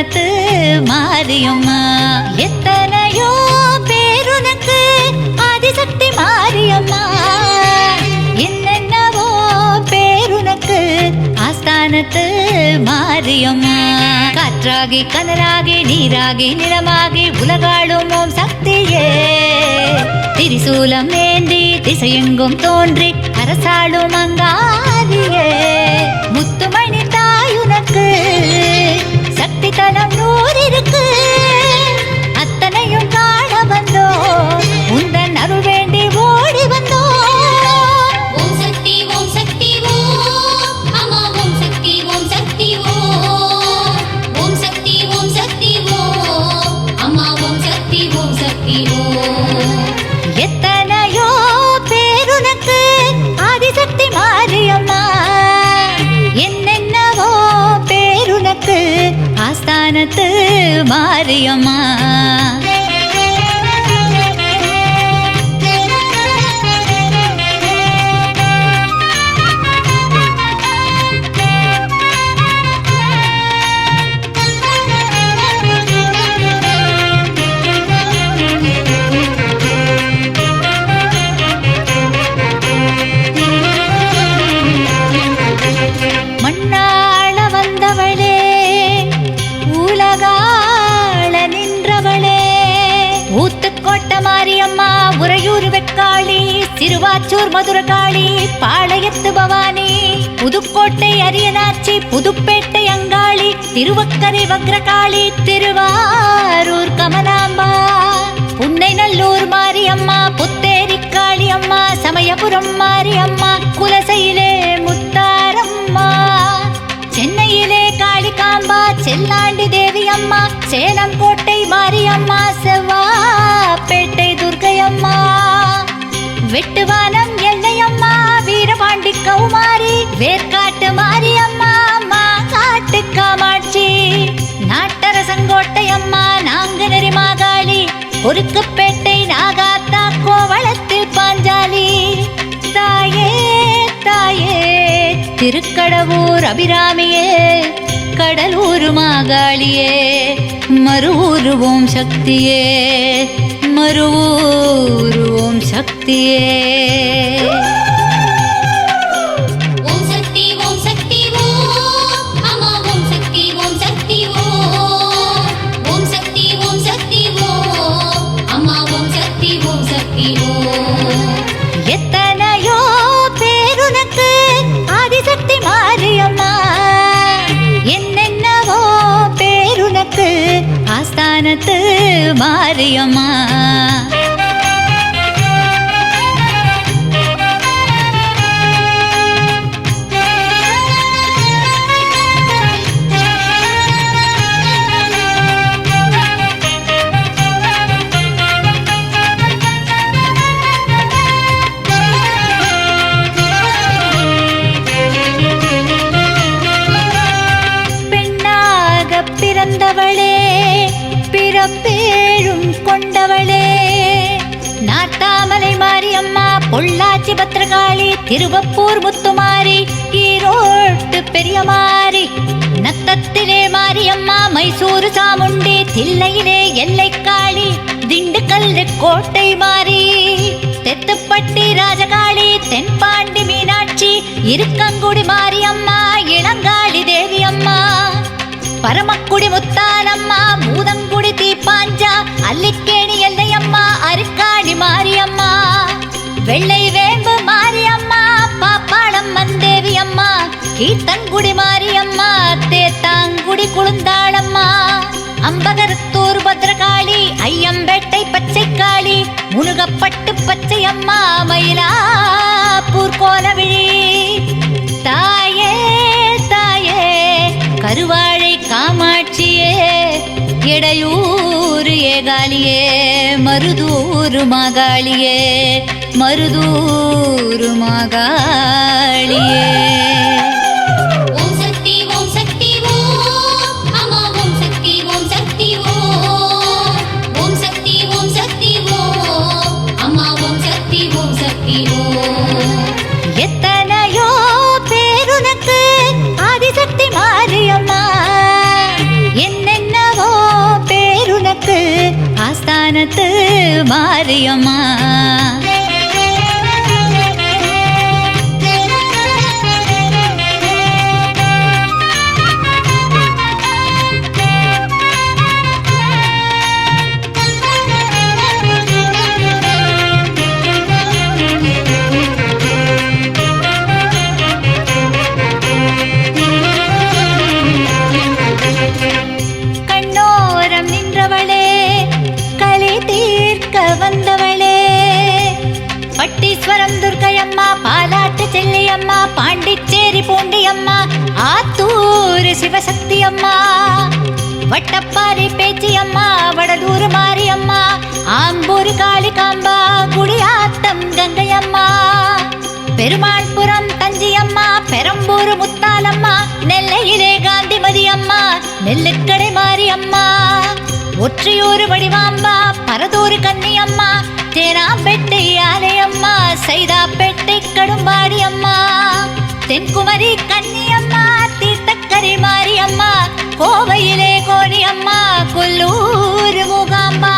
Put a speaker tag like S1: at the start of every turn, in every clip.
S1: ஆஸ்தானத்து மாரியம்மா. எத்தனையோ பேருனக்கு ஆதிசக்தி மாரியம்மா. என்னென்னவோ பேருனக்கு ஆஸ்தானத்து மாரியம்மா. காற்றாகி கனலாகி நீராகி நிலமாகி உலகாளும் ஓம் சக்தியே. திரிசூலம் ஏந்தி திசையெங்கும் தோன்றி அரசாளும் அங்காரியே. முத்துமணி தாயுனக்கு சக்தி தலம் 100 இருக்கு. அத்தனையும் காண வந்தோ உந்தன் அருள் வேண்டி ஓடி வந்தோ.
S2: ஓம் சக்தி ஓம் சக்தி ஓம் அம்மா ஓம் சக்தி ஓம் சக்தி ஓம். ஓம் சக்தி ஓம் சக்தி ஓம் அம்மா ஓம் சக்தி ஓம் சக்தி ஓம்.
S1: எத்தனையோ பேருனக்கு ஆதிசக்தி மாரியம்மா. என்னென்னவோ பேருனக்கு ஆஸ்தானத்து மாரியம்மா. மண்ணாள வந்தவளே உலகாள நின்றவளே. ஊத்துக்கோட்டை மாரியம்மா உறையூர் வெக்காளி சிறுவாச்சூர் மதுரகாளி பாளையத்து பவானி புதுக்கோட்டை அரியனாச்சி புதுப்பேட்டை அங்காளி திருவக்கரை வக்ரகாளி திருவாரூர் கமலாம்பா புன்னைநல்லூர் மாரியம்மா புத்தேரி காளியம்மா சமயபுரம் மாரியம்மா குலசையிலே முத்தாரம்மா சென்னையிலே காளிகாம்பா செல்லாண்டி தேவியம்மா சேலம் கோட்டை மாரியம்மா செவ்வாப்பேட்டை துர்க்கையம்மா வெட்டுவானம் எல்லையம்மா வீரபாண்டி கௌமாரி வேர்க்காட்டு மாரியம்மா மாங்காட்டு காமாட்சி நாட்டரசங்கோட்டையம்மா நாங்குநெறி மாகாளி குறுக்குப்பேட்டை நாகாத்தா கோவளத்தில் பாஞ்சாலி. தாயே தாயே திருக்கடவூர் அபிராமியே கடலூர் மாகாளியே மருவூர் ஓம் சக்தியே மருவூர் ஓம் சக்தியே.
S2: ஓம் சக்தி ஓம் சக்தி ஓம் அம்மா ஓம் சக்தி ஓம் சக்தி ஓம். ஓம் சக்தி ஓம் சக்தி ஓம் அம்மா ஓம் சக்தி ஓம் சக்தி ஓம்.
S1: எத்தனையோ பேருனக்கு ஆதிசக்தி மாரியம்மா. என்னென்னவோ பேருனக்கு ஆஸ்தானத்து மாரியம்மா. பிறந்தவளே பிறப்பேழும் கொண்டவளே நாட்டாமலை மாரியம்மா பொள்ளாச்சி பத்திரகாளி திருவப்பூர் முத்துமாரி ஈரோட்டு பெரியமாரி நத்தத்திலே மாரியம்மா மைசூரு சாமுண்டி தில்லையிலே எல்லைக்காளி திண்டுக்கல் கோட்டை மாரி தெத்துப்பட்டி ராஜகாளி தென்பாண்டி மீனாட்சி இருக்கங்குடி மாரியம்மா இளங்காளி தேவியம்மா பரமக்குடி முத்தானம்மா பூதங்குடி தீப்பாஞ்சா அல்லிக்கேணி எல்லையம்மா அருக்காணி மாரியம்மா வெள்ளை வேம்பு மாரியம்மா பாப்பாளம் மந்தேவியம்மா கீர்த்தங்குடி மாரியம்மா தேத்தாங்குடி குளுந்தாளம்மா அம்பகரத்தூர் பத்ரகாளி ஐயம்பேட்டை பச்சைக்காளி முனுகப்பட்டு பச்சையம்மா மயிலாப்பூர் கோலவிழி. தாயே தாயே கருவாழை காமாட்சியே எடையூர் ஏகாலியே மருதூர் மாகாளியே மருதூர் மாகாளியே.
S2: ஓம் சக்தி ஓம் சக்தி ஓம் அம்மா ஓம் சக்தி ஓம் சக்தி ஓம். ஓம் சக்தி ஓம் சக்தி ஓம் அம்மா ஓம் சக்தி ஓம் சக்தி ஓம்.
S1: எத்தனையோ பேருனக்கு ஆதிசக்தி மாரியம்மா. என்னென்ன ஆஸ்தானத்து மாரியம்மா. கண்ணோரம் நின்றவளே, களி தீர்க்க வந்தவளே, பட்டீஸ்வரம் துர்க்கையம்மா, பாலாட்டு செல்லியம்மா, பாண்டிச்சேரி பூண்டியம்மா, ஆத்தூர் சிவசக்தி அம்மா, வட்டப்பாறை பேச்சியம்மா, வடலூர் மாரியம்மா, ஆம்பூர் காளிகாம்பா, குடியாத்தம் கங்கையம்மா, பெருமாள்புரம் தஞ்சியம்மா, பெரம்பூர் முத்தாலம்மா, நெல்லையிலே காந்திமதி அம்மா, நெல்லுக்கடை மாரியம்மா, ஒற்றியூர் வடிவாம்பா, பரதூர் கன்னியம்மா, தேனாம்பேட்டை ஆலயம்மா, சைதாப்பேட்டை கடும்பாடி அம்மா, தென்குமரி கன்னியம்மா, தீர்த்தக்கரை மாரியம்மா, கோவையிலே கோணியம்மா, கொல்லூர் மூகாம்பா,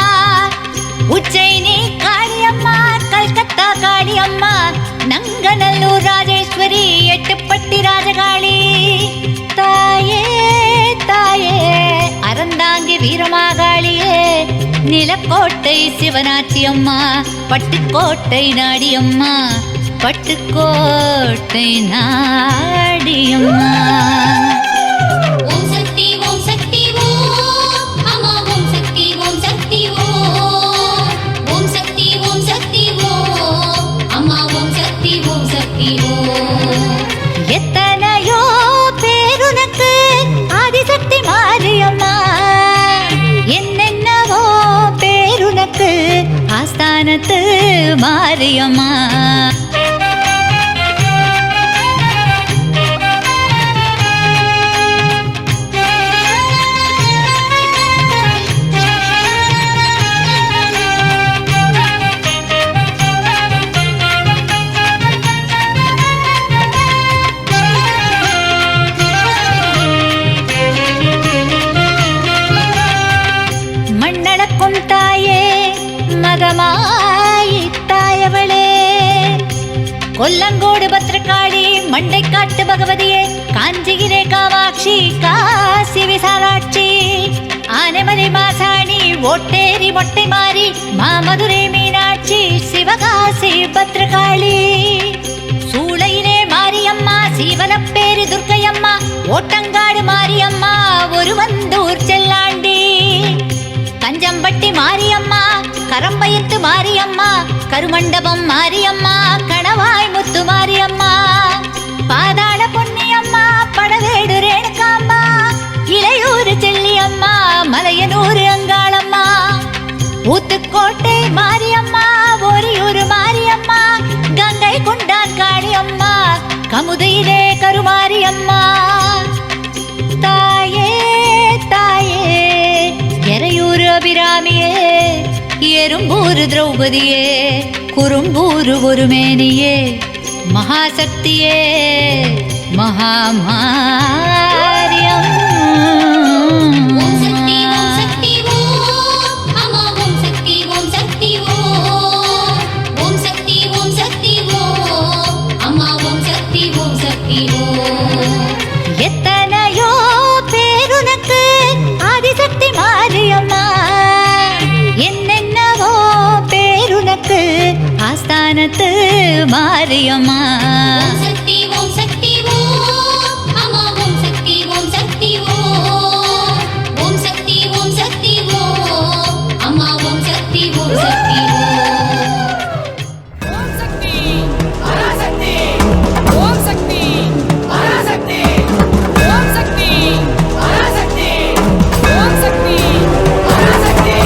S1: உஜ்ஜயினி காளியம்மா, கல்கத்தா காளியம்மா, நங்கநல்லூர் ராஜேஸ்வரி, எட்டுப்பட்டி ராஜகாளி. தாயே தாயே அறந்தாங்கி வீரமாகாளியே, நிலக்கோட்டை சிவனாட்சி அம்மா, பட்டுக்கோட்டை நாடியம்மா, பட்டுக்கோட்டை நாடியம்மா.
S2: ஓம் சக்தி ஓம் சக்தி ஓம் அம்மா ஓம் சக்தி ஓம் சக்தி ஓம். ஓம் சக்தி ஓம் சக்தி ஓம் அம்மா ஓம் சக்தி ஓம் சக்தி ஓம்.
S1: எத்தனையோ பேருனக்கு ஆதிசக்தி மாரியம்மா, என்னென்னவோ பேருனக்கு ஆஸ்தானத்து மாரியம்மா. மண்ணளக்கும் தாயே, மகமாயி தாயவளே, கொல்லங்கோடு பத்ரகாளி, மண்டைக்காட்டு பகவதியே, காஞ்சிகிரே காமாட்சி, காசி விசாலாட்சி, ஆனைமலை மாசாணி, ஓட்டேரி மொட்டை மாறி, மாமதுரை மீனாட்சி, சிவகாசி பத்ரகாளி, சூளையிலே மாரியம்மா, சீவலப்பேரி துர்க்கையம்மா, ஓட்டங்காடு மாரியம்மா, ஒருவந்தூர் செல்லாண்டி, கஞ்சம்பட்டி மாரியம்மா, கரம்பயத்து மாரியம்மா, கருமண்டபம் மாரியம்மா, கணவாய் முத்து மாரியம்மா, பாதாள பொன்னியம்மா, படவேடு ரேணுகாம்பா, இளையூர் செல்லியம்மா, மலையனூர் அங்காளம்மா, ஊத்துக்கோட்டை மாரியம்மா, ஒரியூர் மாரியம்மா, கங்கை கொண்டான் காளியம்மா, கமுதையிலே கருமாரியம்மா. தாயே தாயே எறையூர் அபிராமியே, எறும்பூர் திரௌபதியே, குறும்பூர் ஒருமேனியே, மகாசக்தியே, மகாமாரியம்.
S2: ஓம் சக்தி ஓம் சக்தி ஓம் அம்மா ஓம் சக்தி ஓம் சக்தி ஓம். ஓம் சக்தி ஓம் சக்தி ஓம் அம்மா ஓம் சக்தி ஓம் சக்தி ஓம்.
S1: எத்தனையோ பேருனக்கு ஆதிசக்தி மாரியம்மா, என்னென்னவோ பேருனக்கு ஆஸ்தானத்து மாரியம்மா.
S2: ஓம் சக்தி ஓம் சக்தி ஓம் அம்மா ஓம் சக்தி ஓம் சக்தி ஓம். ஓம் சக்தி ஓம் சக்தி ஓம் அம்மா ஓம் சக்தி ஓம் சக்தி ஓம்.
S3: ஓம் சக்தி பராசக்தி ஓம் சக்தி பராசக்தி ஓம் சக்தி பராசக்தி ஓம் சக்தி பராசக்தி.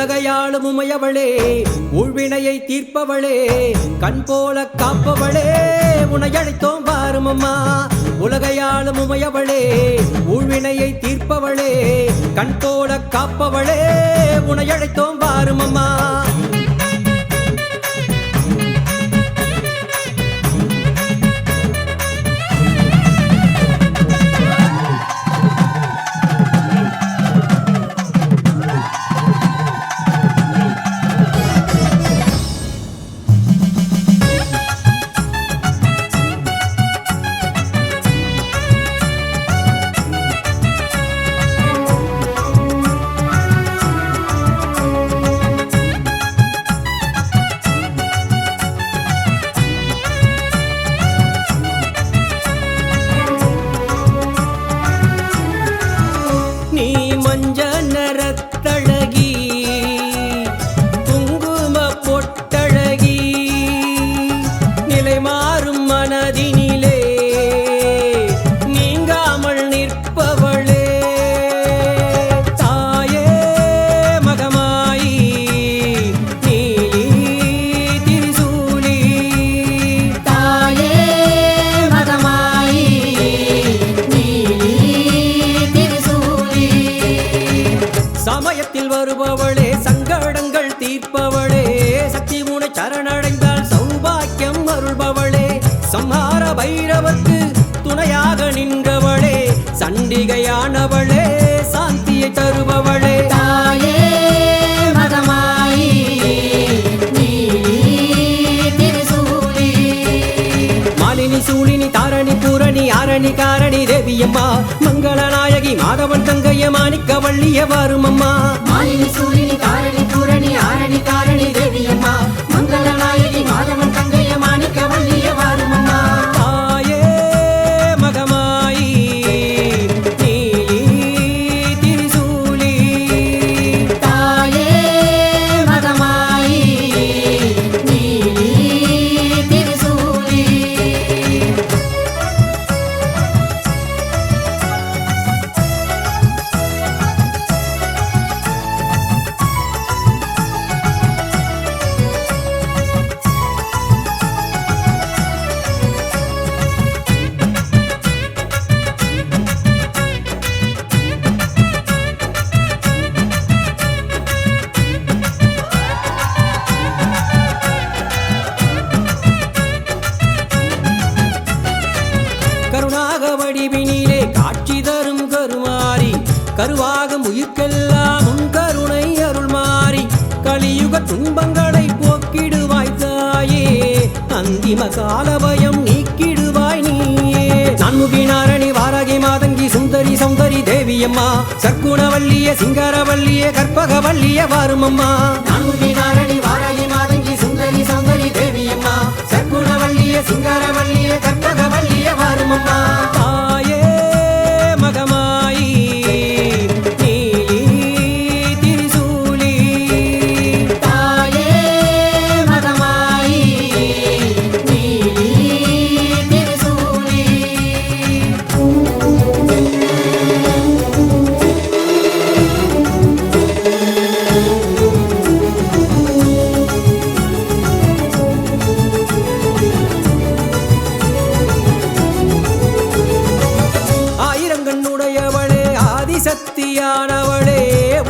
S4: உலகையாளும் உமையவளே ஊழ்வினையை தீர்ப்பவளே கண் போல காப்பவளே உன்னை அழைத்தோம் வாரும் அம்மா உலகையாளும் உமையவளே ஊழ்வினையை தீர்ப்பவளே கண் போல காப்பவளே உன்னை அழைத்தோம் வாரும் அம்மா வருபவளே சங்கடங்கள் தீர்ப்பவளே சக்தி உனை சரணடைந்தால் சௌபாக்கியம் அருள்பவளே சம்ஹார பைரவர்க்கு துணையாக நின்றவளே சண்டிகையானவளே சாந்தியை தருபவளே
S5: தாயே மகமாயி திருசூலி
S4: மாலினி சூலினி தாரணி பூரணி ஆரணி காரணி தேவியம்மா மங்களநாயகி மாதவன் தங்கைய மாணிக்க வள்ளிய வாரும் அம்மா
S5: மாலினி சூலினி தாரணி பூரணி ஆரணி காரணி தேவியம்மா மங்களநாயகி மாதவன் தங்கைய மாணிக்க வள்ளிய வாரும் அம்மா
S4: தாயே மகமாயி திருசூலி
S5: தாயே மகமாயி திருசூலி
S4: கருணாக வடிவினிலே காட்சி தரும் கருமாரி கருவாகும் உயிர்க்கெல்லாம் உன் கருணை அருள் மாறி கலியுக துன்பங்களை போக்கிடுவாய் தாயே அந்திம கால பயம் நீக்கிடுவாய் நீயே நான்முகி நாரணி வாராகி மாதங்கி சுந்தரி சௌந்தரி தேவியம்மா சற்குணவல்லிய சிங்காரவல்லிய கற்பகவல்லிய வாரும் அம்மா
S5: நான்முகி நாரணி வாராகி மாதங்கி சுந்தரி சௌந்தரி தேவியம்மா சற்குணவல்லிய சிங்காரவல்லிய கற்பகவல்லிய வாரும் அம்மா
S4: தாயே மகமாயி திருசூலி
S5: தாயே மகமாயி திருசூலி
S4: ஆயிரங்கண்ணுடையவளே ஆதிசக்தியானவளே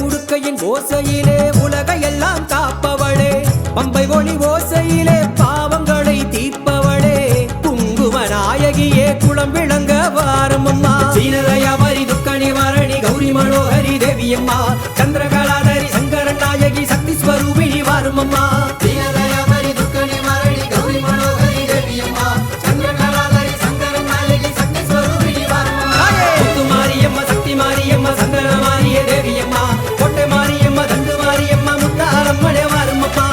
S4: உடுக்கையின் ஓசையிலே உலகையெல்லாம் காப்பவளே பம்பை ஒளி ஓசையிலே பாவங்களை தீர்ப்பவளே குங்கும நாயகியே குளம் விளங்க வாரும் அம்மா சீனதயாவரி துக்க நிவாரணி கௌரி மனோகரி தேவியம்மா சந்திரகலாதரி சங்கரன் நாயகி சக்தி ஸ்வரூபிணி வாரும் அம்மா
S5: தீனதயாவரி துக்க நிவாரணி கௌரி மனோகரி தேவியம்மா சந்திரகலாதரி சங்கரன் நாயகி சக்தி ஸ்வரூபிணி வாரும் அம்மா
S4: முத்து மாரியம்மா சக்தி மாரியம்மா சந்தன மாரிய தேவியம்மா கொட்டை மாரியம்மா தண்டு மாரியம்மா முத்தாரம்மனே வாரும் அம்மா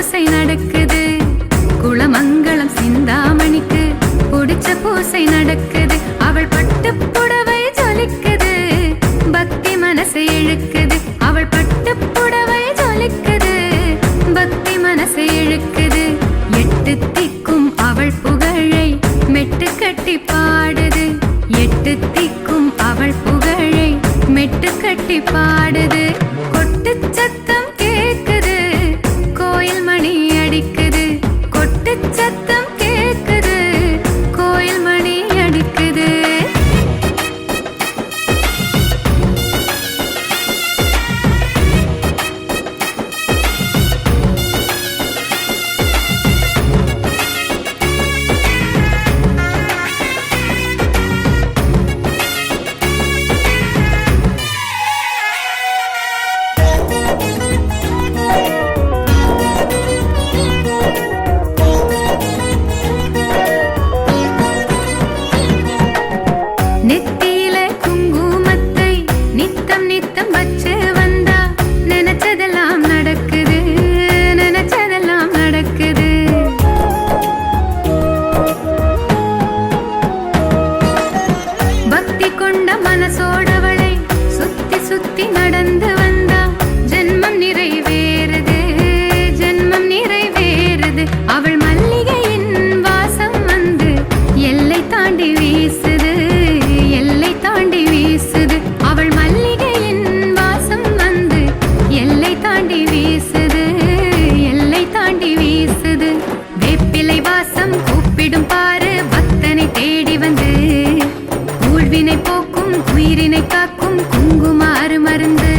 S6: பூசை நடக்குது. குளமங்கலம் சிந்தாமணிக்கு பிடிச்ச பூசை நடக்குது. அவள் பட்டு புடவை ஜொலிக்குது, பக்தி மனசை இழுக்குது. அவள் பட்டு புடவை ஜொலிக்குது, பக்தி மனசை இழுக்குது. எட்டு திக்கும் அவள் புகழை மெட்டு கட்டி பாடுது. எட்டு திக்கும் அவள் புகழை மெட்டு கட்டி பாடுது. கொட்டு சத்தம் கேக்குது, கோயில் மணி அடிக்குது. கொட்டு சத்தம் கேக்குது, கோயில் மணி அடிக்குது. நெத்தியில குங்குமத்தை நித்தம் நித்தம் வச்சு வந்தா நினைச்சதெல்லாம் நடக்குது, நினைச்சதெல்லாம் நடக்குது. பக்தி கொண்ட மனசோடவளை சுத்தி சுத்தி நடந்து வந்தா ஜென்மம் நிறைவேறுது, ஜென்மம் நிறைவேறுது. அவள் மல்லிகையின் வாசம் வந்து எல்லை தாண்டி வீசுது, எல்லை தாண்டி வீசுது. அவள் மல்லிகையின் வாசம் வந்து எல்லை தாண்டி வீசுது, எல்லை தாண்டி வீசுது. வேப்பிலை வாசம் கூப்பிடும் பாரு பக்தனை தேடி வந்து, ஊழ்வினை போக்கும் உயிரினை காக்கும் குங்குமாறு மருந்து.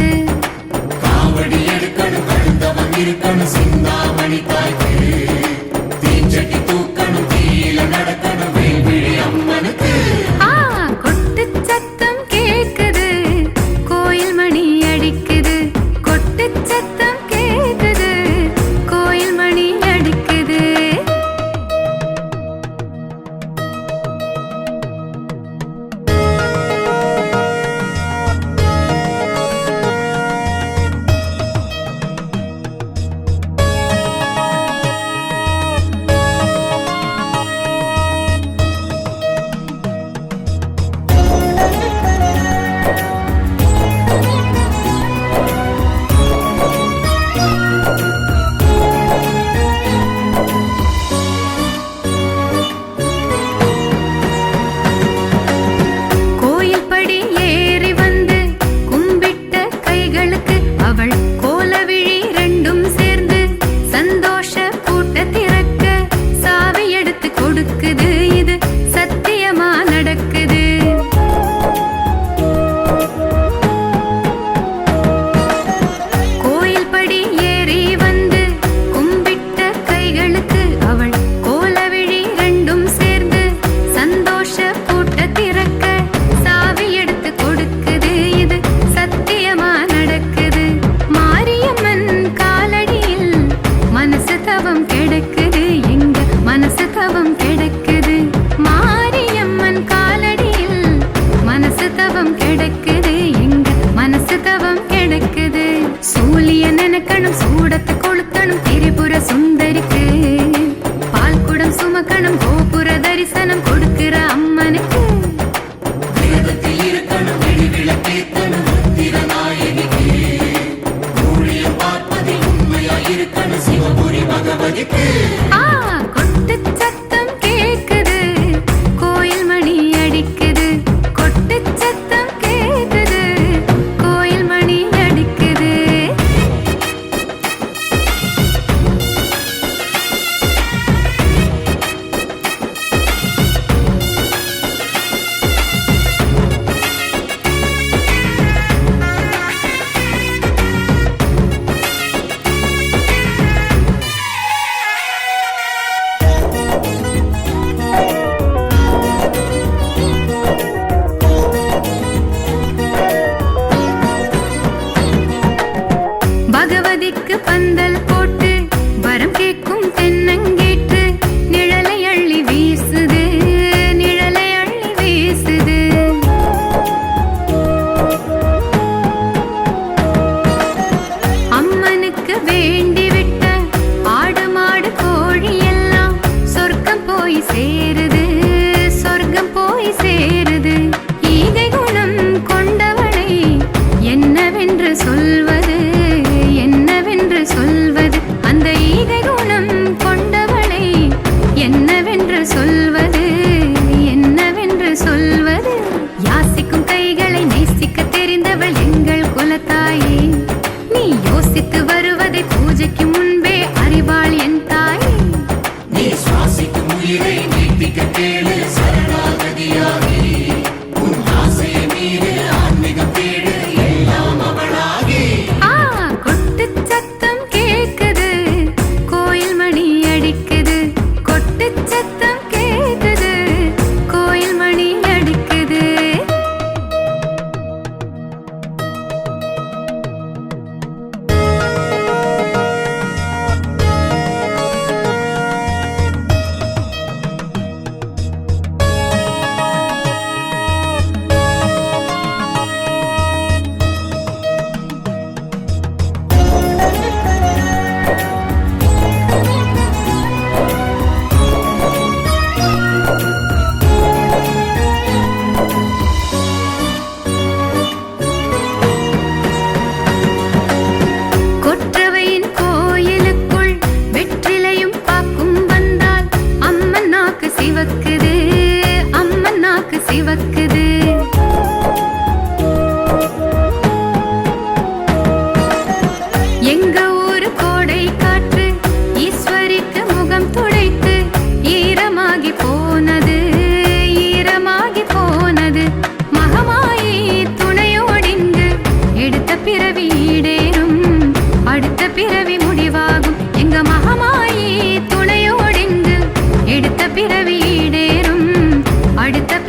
S5: காவடி எடுக்கணும், கழுத்தவன் இருக்கணும், சிந்தாமணி தாய்க்கு தீச்சட்டி தூக்கணும், தீயில நடக்கணும், வேல்விழி அம்மனுக்கு.
S6: ஆ, கொட்டு சத்தம் கேக்குது, கோயில் மணி அடிக்குது. கொட்டு சத்தம் கேக்குது, கோயில் மணி அடிக்குது. கோயில் படி ஏறி வந்து கும்பிட்ட கைகளுக்கு அவள் கோலவிழி ரெண்டும் சேர்ந்து சந்தோஷ பூட்ட திறக்க சாவி எடுத்து கொடுக்குது. இது சத்தியமா நடக்குது. கோயில் படி ஏறி வந்து கும்பிட்ட கைகளுக்கு அவள் கோலவிழி ரெண்டும் சேர்ந்து சந்தோஷ பூட்ட திறக்க சாவி எடுத்து கொடுக்குது. இது சத்தியமா நடக்குது. மாரியம்மன் காலடியில் மனசு தவம் கிடக்குது, எங்க மனசு தவம் கிடக்குது. மாரியம்மன் காலடியில் மனசு தவம் கிடக்குது, எங்க மனசு தவம் கிடக்குது. சூலிய நினைக்கணும், சூடத்தை கொளுத்தணும், திரிபுர சுந்தரிக்கு பால் குடம் சுமக்கணும், கோபுர தரிசனம் கொடுக்கிற அம்மனுக்கு.
S5: விரதத்தில் இருக்கணும், வெடி விளக்கேற்றணும், முத்திரநாயகிக்கு ஊழியம் பார்ப்பதில் உண்மையாயிருக்கணும், சிவபுரி பகவதிக்கு.
S6: ஆ, கொட்டு சத்தம் கேக்குது, கோயில் மணி அடிக்குது. கொட்டு சத்தம் கேக்குது, கோயில் மணி அடிக்குது.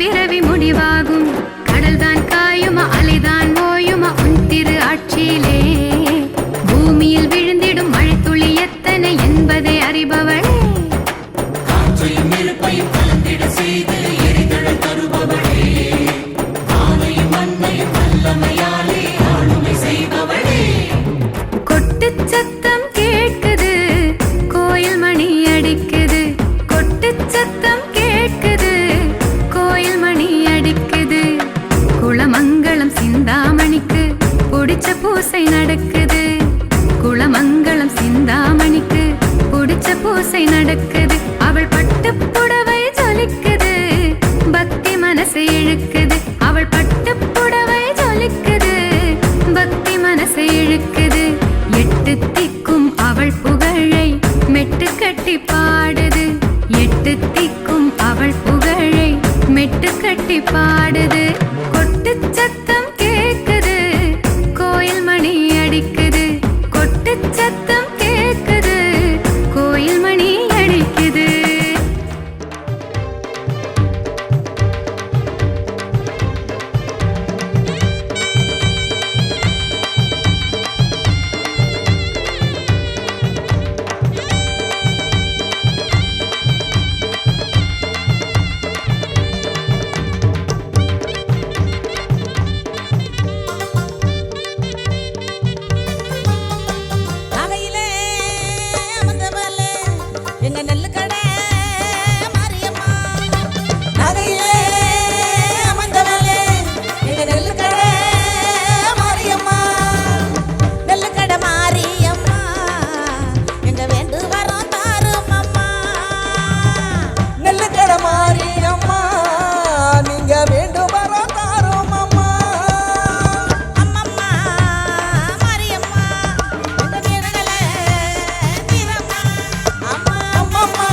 S6: பிறவி முடிவாகும் கடல்தான் காயுமா அலைதான் ஓயுமா உன் திரு ஆட்சியிலே பூமியில் விழுந்திடும் மழை துளி எத்தனை என்பதை அறிபவளே
S5: காற்றையும் நெருப்பையும் கலந்திட செய்து எரிதழல் தருபவளே வானையும் மண்ணையும் வல்லமையாலே ஆளுமை செய்பவளே
S6: கொட்டு சத்தம் கேட்குது கோயில் மணி அடிக்குது கொட்டு சத்தம் கேட்குது கோயில் மணி அடிக்குது குளமங்கலம் சிந்தாமணிக்கு பிடிச்ச பூசை நடக்குது குளமங்கலம் சிந்தாமணிக்கு பிடிச்ச பூசை நடக்குது அவள் பட்டு புடவை ஜொலிக்குது பக்தி மனசை இழுக்குது அவள் பட்டு புடவை ஜொலிக்குது பக்தி மனசை இழுக்குது எட்டு திக்கும் அவள் புகழை மெட்டு கட்டி பாடுது எட்டு திக்கும் அவள் புகழை மெட்டு கட்டி பாடுது கொட்டு சத்தம் கேக்குது கோயில் மணி அடிக்குது கொட்டு சத்தம் கேக்குது கோயில் மணி அடிக்குது
S7: நகையிலே அமர்ந்தவளே எங்க நெல்லு கடை மாரியம்மா நகையிலே அமர்ந்தவளே எங்க நெல்லு கடை மாரியம்மா நெல்லு கடை மாரியம்மா எங்க வேண்டு வரோம் தாரும் அம்மா நெல்லு கடை மாரியம்மா நீங்க வேண்டு வரோம் தாரும் அம்மா அம்மம்மா மாரியம்மா எங்க வீரங்களே வீரம்மா அம்மா அம்மம்மா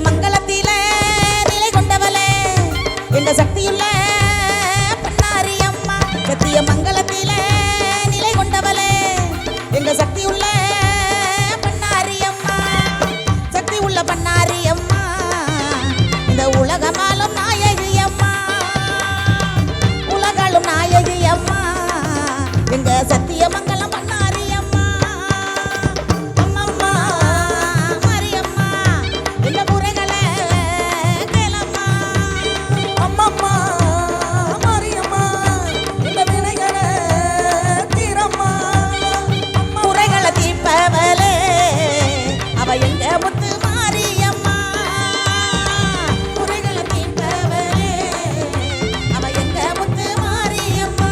S7: மங்களத்தில நிலை கொண்டவளே எங்க சக்தியுள்ள பண்ணாரி அம்மா சத்திய மங்களத்தில நிலை கொண்டவளே எங்க சக்தியுள்ள பண்ணாரி அம்மா சக்தி உள்ள பண்ணாரி அம்மா இந்த உலகமாலும் நாயகி அம்மா உலகாலும் நாயகி அம்மா எங்க சத்திய மங்களம் பண்ணாரி அம்மா அம்மம்மா மாரியம்மா எங்க குறைகளை கேளம்மா அம்மம்மா மாரியம்மா எங்க வினைகளை தீரம்மா அம்மா குறைகளை தீர்ப்பவளே அவ எங்க முத்து மாரியம்மா குறைகளை தீர்ப்பவளே அவ எங்க முத்து மாரியம்மா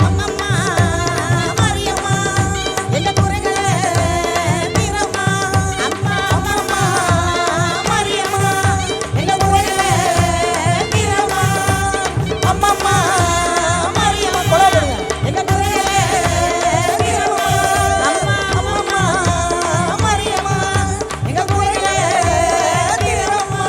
S7: அம்மம்மா மாரியம்மா எங்க குறைகளை தீரம்மா அம்மா அம்மம்மா மாரியம்மா எங்க குறைகளை தீரம்மா அம்மம்மா மாரியம்மா கொலப்படுங்க எங்க குறைகளை தீரம்மா அம்மா அம்மம்மா மாரியம்மா எங்க குறைகளை தீரம்மா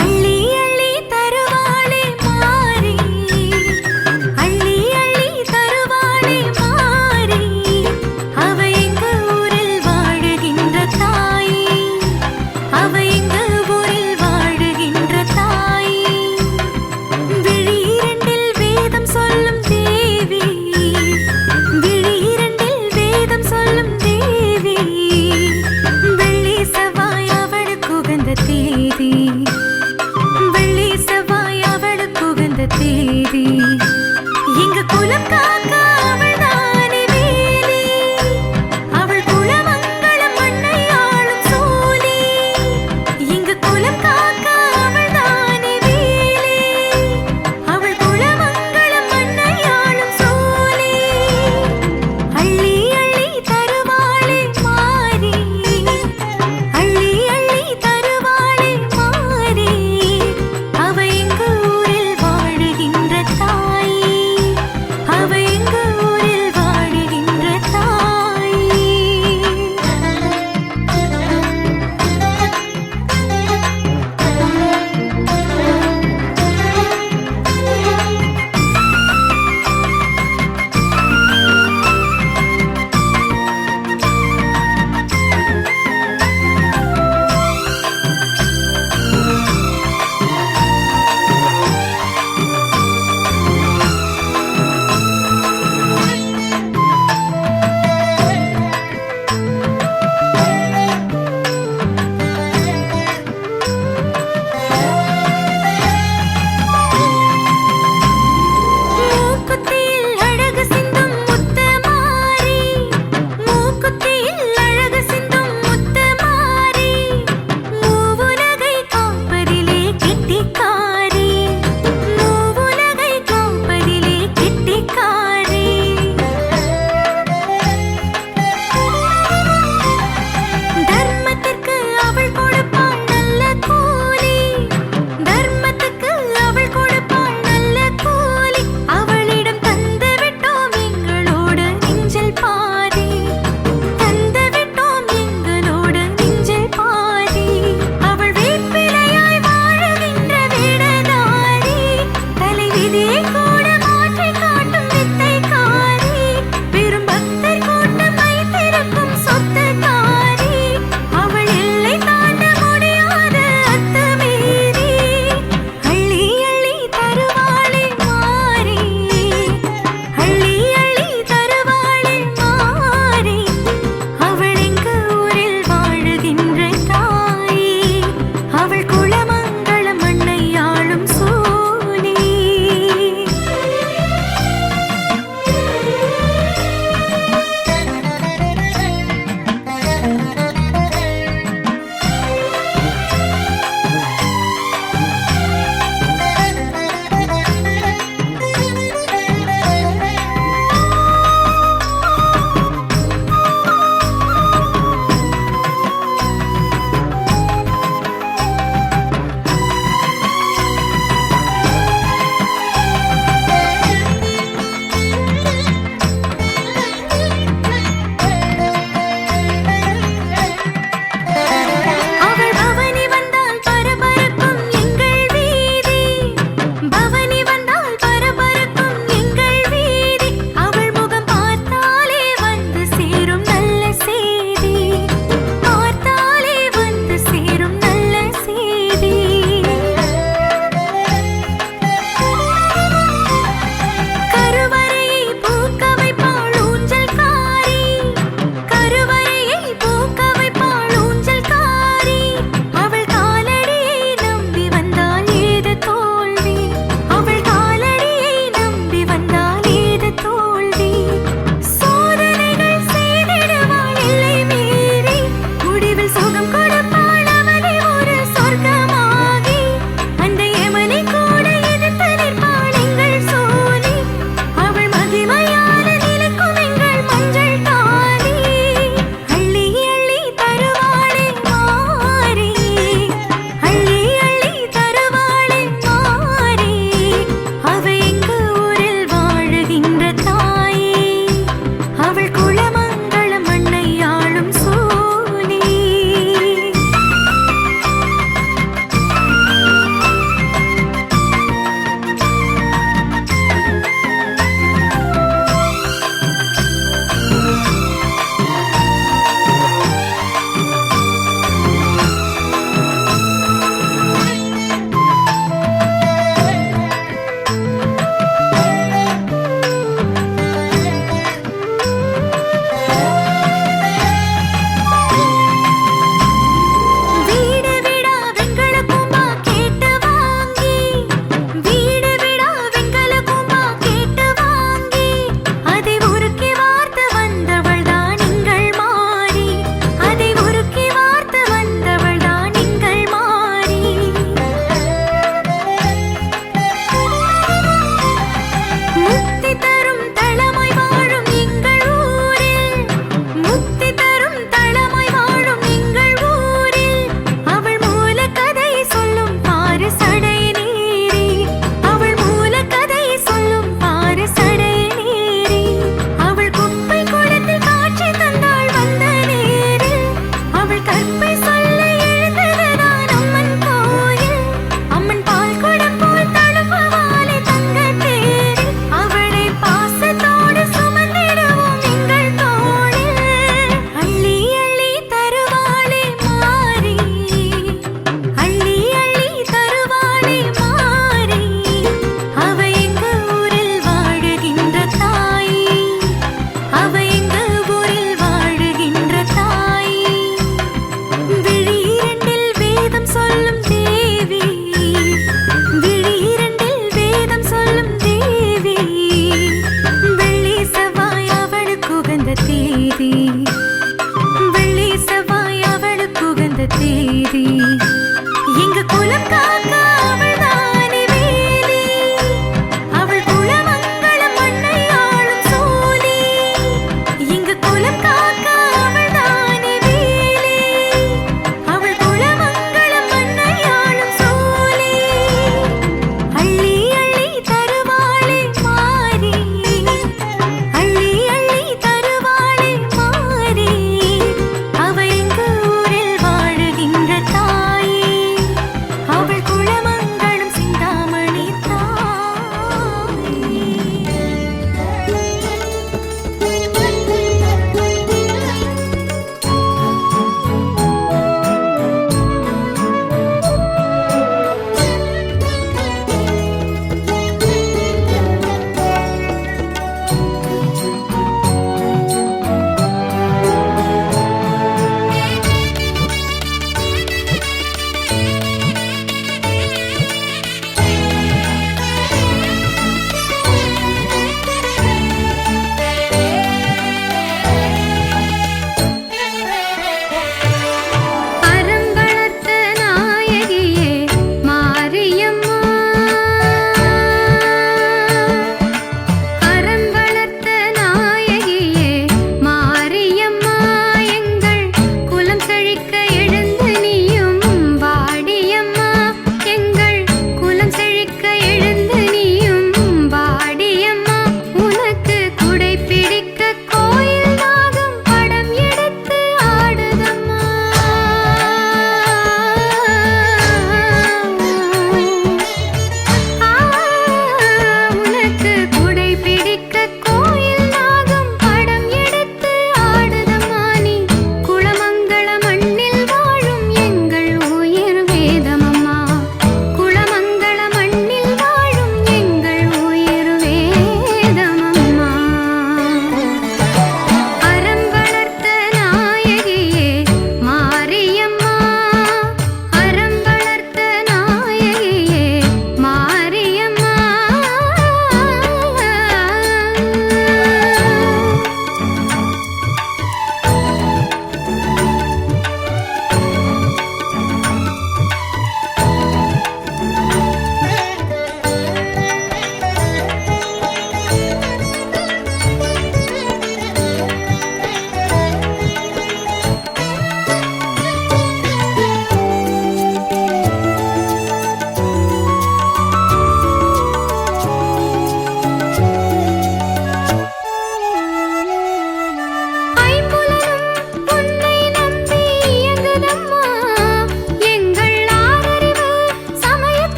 S6: அள்ளி அள்ளி தருவாளே மாறி அள்ளி அள்ளி தருவாளே மாறி அவ எங்க ஊரில் வாழுகின்ற தாய் அவ எங்க ஊரில் வாழுகின்ற தாய் விழிரண்டில் வேதம் சொல்லும் தேவி விழிரண்டில் வேதம் சொல்லும் தேவி வெள்ளி செவ்வாய் அவளுக்கு உகந்த தேதி வெள்ளி செவ்வாய் அவளுக்கு உகந்த தேதி எங்க குலம் காக்க அவள் தானே வேலி அவள் குலமங்களம் மண்ணை ஆளும் சோலி எங்க குலம் காக்க அவள் தானே வேலி அவள் குலமங்களம் மண்ணை ஆளும் சோலி அள்ளி அள்ளி தருவாளே மாறி அள்ளி அள்ளி தருவாளே மாறி அவ எங்க ஊரில் வாழுகின்ற தாய் அவ எங்க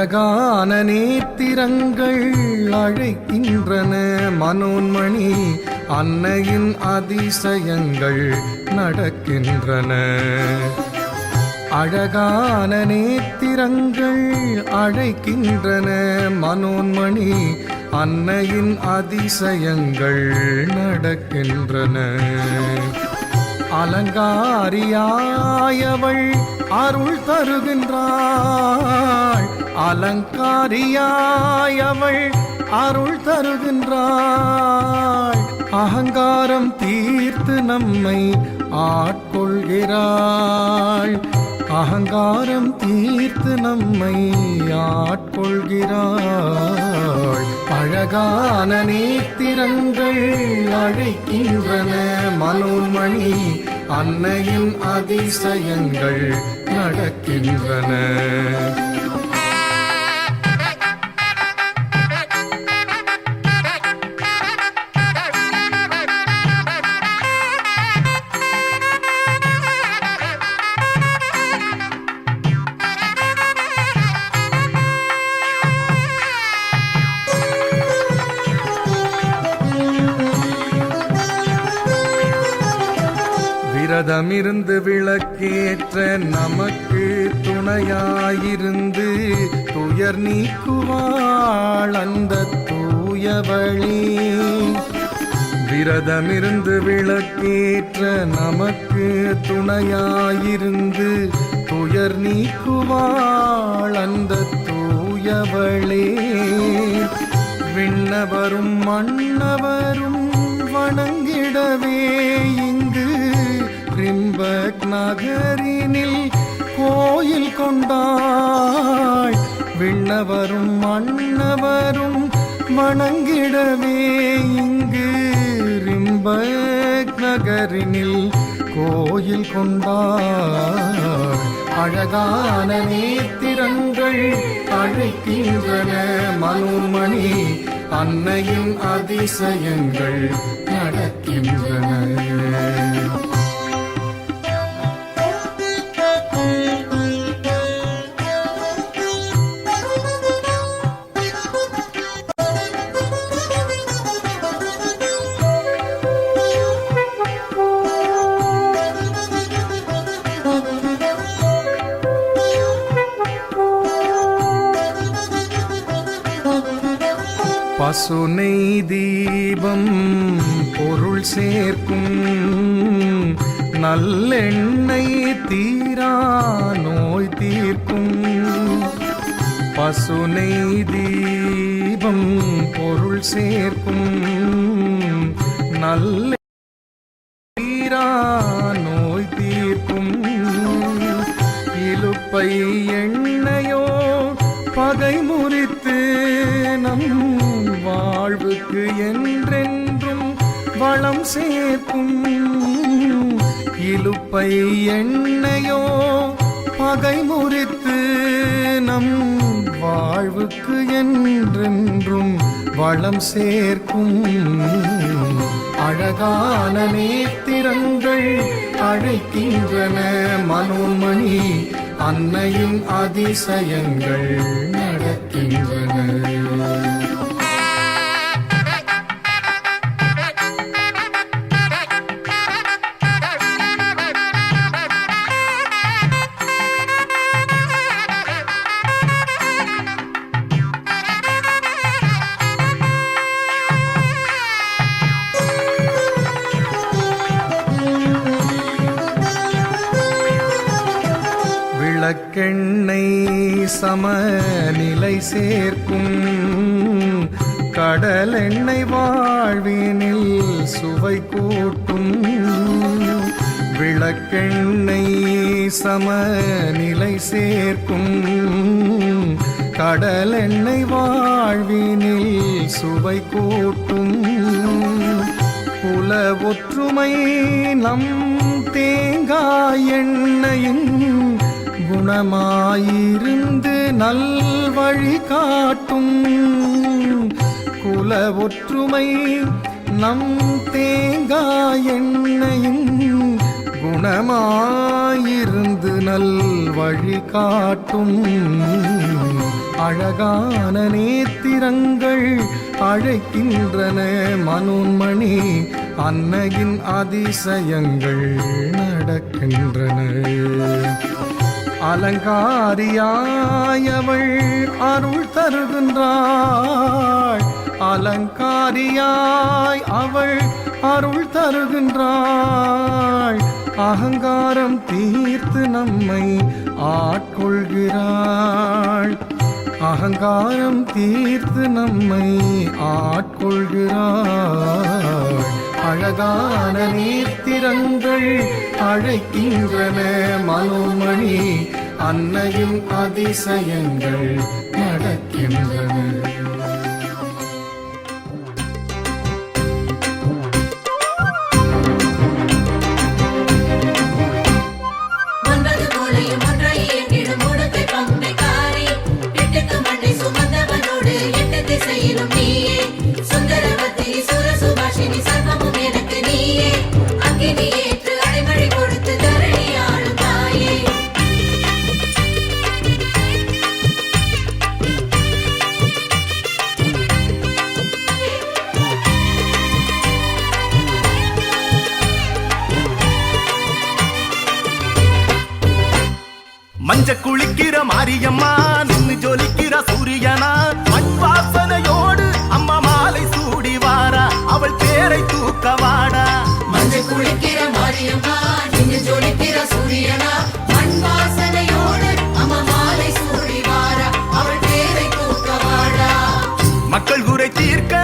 S8: அழகான நேத்திரங்கள் அழைக்கின்றன மனோன்மணி அன்னையின் அதிசயங்கள் நடக்கின்றன. அழகான நேத்திரங்கள் அழைக்கின்றன மனோன்மணி அன்னையின் அதிசயங்கள் நடக்கின்றன. அலங்காரியாயவள் அருள் தருகின்றாள், அலங்காரியாயவள் அருள் தருகின்றாள். அகங்காரம் தீர்த்து நம்மை ஆட்கொள்கிறாள், அகங்காரம் தீர்த்து நம்மை ஆட்கொள்கிறாள். அழகான நேத்திரங்கள் அழைக்கின்றன மனோன்மணி அன்னையின் அதிசயங்கள் நடக்கின்றன. விரதமிருந்து விளக்கேற்ற நமக்கு துணையாயிருந்து துயர் நீக்குவாள் அந்த தூயவளே. விரதமிருந்து விளக்கேற்ற நமக்கு துணையாயிருந்து துயர் நீக்குவாள் அந்த தூயவளே. விண்ணவரும் மன்னவரும் வணங்கிடவே இங்கு ரிம்பக் நகரினில் கோயில் கொண்டாள். விண்ணவரும் மன்னவரும் வணங்கிடவே இங்கு ரிம்பக் நகரினில் கோயில் கொண்டாள். அழகான நேத்திரங்கள் அழைக்கின்றன மனோன்மணி அன்னையின் அதிசயங்கள் நடக்கின்றன. பசுனை தீபம் பொருள் சேர்க்கும் நல்லெண்ணெய் தீரா நோய் தீர்க்கும். பசுனை தீபம் பொருள் சேர்க்கும் நல்ல தீரா நோய் தீர்க்கும். இலுப்பை எண்ணெயோ பகை முறித்து நம் வாழ்வுக்கு என்றென்றும் வளம் சேர்க்கும். இலுப்பை எண்ணெயோ பகை முறித்து நம் வாழ்வுக்கு என்றென்றும் வளம் சேர்க்கும். அழகான நேத்திரங்கள் அழைக்கின்றன மனோன்மணி அன்னையின் அதிசயங்கள் நடக்கின்றன. விளக்கெண்ணெய் சமநிலை சேர்க்கும் கடலெண்ணெய் வாழ்வினில் சுவை கூட்டும். விளக்கெண்ணெய் சமநிலை சேர்க்கும் கடலெண்ணெய் வாழ்வினில் சுவை கூட்டும். குல ஒற்றுமை நம் தேங்காய் எண்ணெயின் குணமாயிருந்து நல்வழி காட்டும். குல ஒற்றுமை நம் தேங்காய் எண்ணெயின் குணமாயிருந்து நல்வழி காட்டும். அழகான நேத்திரங்கள் அழைக்கின்றன மனோன்மணி அன்னையின் அதிசயங்கள் நடக்கின்றன அலங்காரியாய் அவள் அருள் தருகின்றாள் அலங்காரியாய் அவள் அருள் தருகின்றாள் அகங்காரம் தீர்த்து நம்மை ஆட்கொள்கிறாள் அகங்காரம் தீர்த்து நம்மை ஆட்கொள்கிறாள் அழகான நேத்திரங்கள் அழைக்கின்றன மனோமணி அன்னையும் அதிசயங்கள் நடக்கின்றன
S9: மஞ்ச குளிக்கிற மாரியம்மா நின்னு ஜொலிக்கிற சூரியனா மண் வாசனையோடு அம்மா மாலை சூடி வாரா அவள் பேரை தூக்க வாடா
S10: மஞ்ச குளிக்கிற மாரியம்மா நின்னு ஜொலிக்கிற சூரியனா மண் வாசனையோடு அம்மா மாலை சூடி வாரா அவள் பேரை தூக்க வாடா
S9: மக்கள் குறை தீர்க்க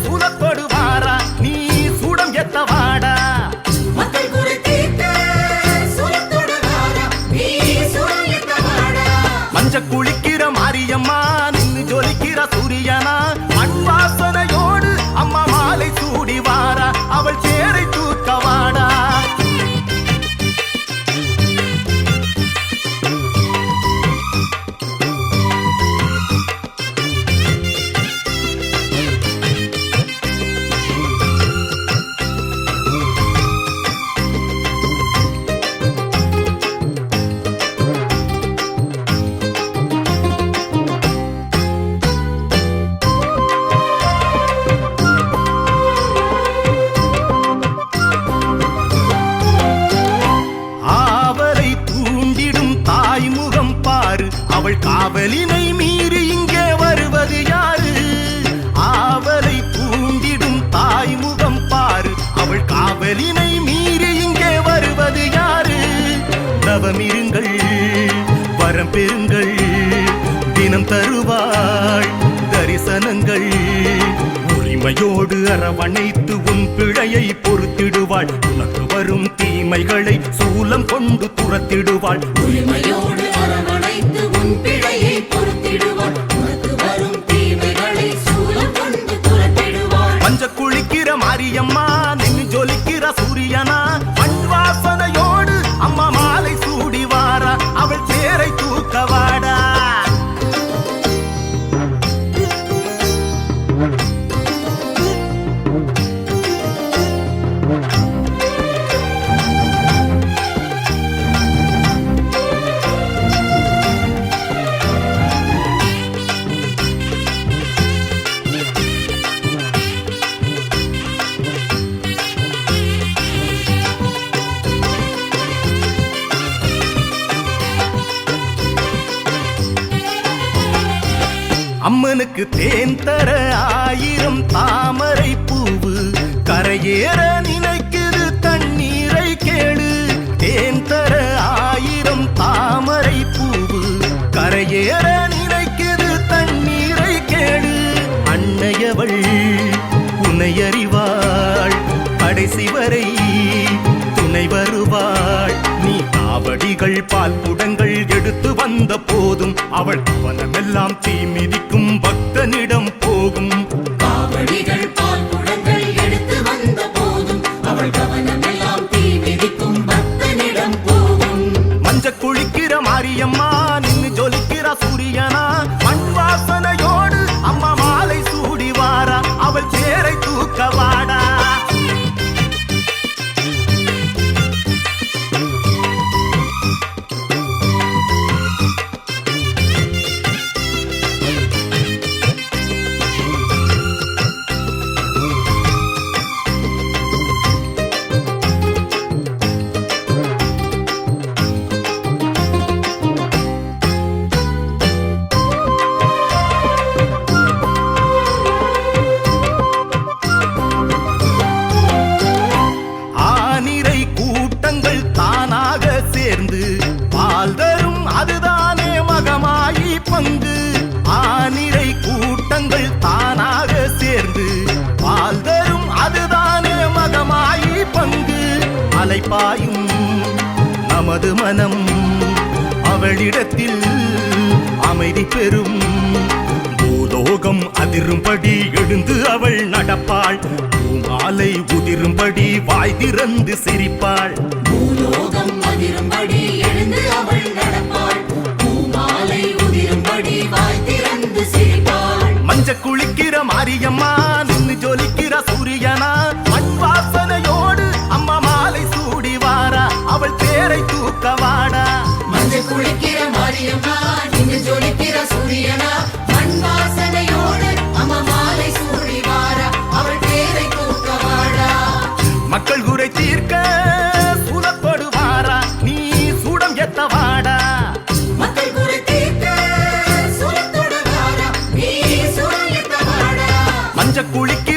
S9: சூலத்தோடு வாரா நீ சூடம் எத்த வாடா
S10: மக்கள் குறை தீர்க்க சூலத்தோடு வாரா நீ சூடம் எத்த வாடா
S9: மஞ்ச குளிக்கிற மாரியம்மா நின்னு ஜொலிக்கிற சூரியனா மண் வாசனையோடு அம்மா மாலை சூடி வாரா அவள் பேரை தூக்க வாடா அவள் காவலினை மீறி இங்கே வருவது யாரு ஆவலை தூண்டிடும் தாய்முகம் பாரு அவள் காவலினை மீறி இங்கே வருவது யாரு தவமிருங்கள் வரம் பெறுங்கள் தினம் தருவாள் தரிசனங்கள் உரிமையோடு அரவணைத்து உன் பிழையை பொறுத்திடுவாள் உனக்கு வரும் தீமைகளை சூலம் கொண்டு துரத்திடுவாள்
S10: உரிமையோடு அரவணைத்து உன் பிழையை பொறுத்திடுவாள் உனக்கு வரும் தீமைகளை சூலம் கொண்டு துரத்திடுவாள்
S9: மஞ்ச குளிக்கிற மாரியம்மா நின்னு ஜொலிக்கிற சூரியனா மண் வாசனையோடு அம்மா மாலை சூடி வாரா அவள் பேரை தூக்க வாடா அம்மனுக்கு தேன் தர 1000 தாமரை பூவு கரையேற நினைக்குது தண்ணீரை கேளு தேன் தர 1000 தாமரை பூவு கரையேற நினைக்குது தண்ணீரை கேளு அன்னையவள் உன்னை அறிவாள் கடைசி வரை துணை வருவாள் நீ காவடிகள் பால் குடங்கள் எடுத்து வந்த போதும் அவள் கவனமெல்லாம் தீ மிதிக்கும் பக்தனிடம் போகும்
S10: காவடிகள் பால் குடங்கள் எடுத்து வந்த போதும் அவள் கவனமெல்லாம் தீ மிதிக்கும் பக்தனிடம் போகும்
S9: மஞ்ச குளிக்கிற மாரியம்மா நின்னு ஜொலிக்கிற சூரியனா மண் வாசனையோடு அம்மா மாலை சூடி வாரா அவள் பேரை தூக்க வாடா மழை பாயும் நமது மனம் அவளிடத்தில் அமைதி பெறும் பூலோகம் அதிரும்படி எழுந்து அவள் நடப்பாள் பூமாலை உதிரும்படி வாய் திறந்து சிரிப்பாள்
S10: பூலோகம் அதிரும்படி எழுந்து அவள் நடப்பாள் பூமாலை உதிரும்படி வாய் திறந்து சிரிப்பாள்
S9: மஞ்ச குளிக்கிற மாரியம்மா நின்னு ஜொலிக்கிற சூரியனா மண் வாசனையோடு அம்மா மாலை சூடி வாரா அவள் தேரை தூக்க வாடா
S10: மஞ்சள் குளிக்கிற மாரியம்மா நின்று ஜொலிக்கிற சூரியனா மண் வாசனையோடு அம்மா மாலை சூடி வாரா அவள் பேரை தூக்க வாடா
S9: மக்கள் குறை தீர்க்க சூழப்படு வாரா நீ சூடம் எத்த வாடா
S10: மக்கள் குறை தீர்க்க சூரத்தோடு வாரா நீ சூரயத்த வாடா
S9: மஞ்ச குளிக்கிற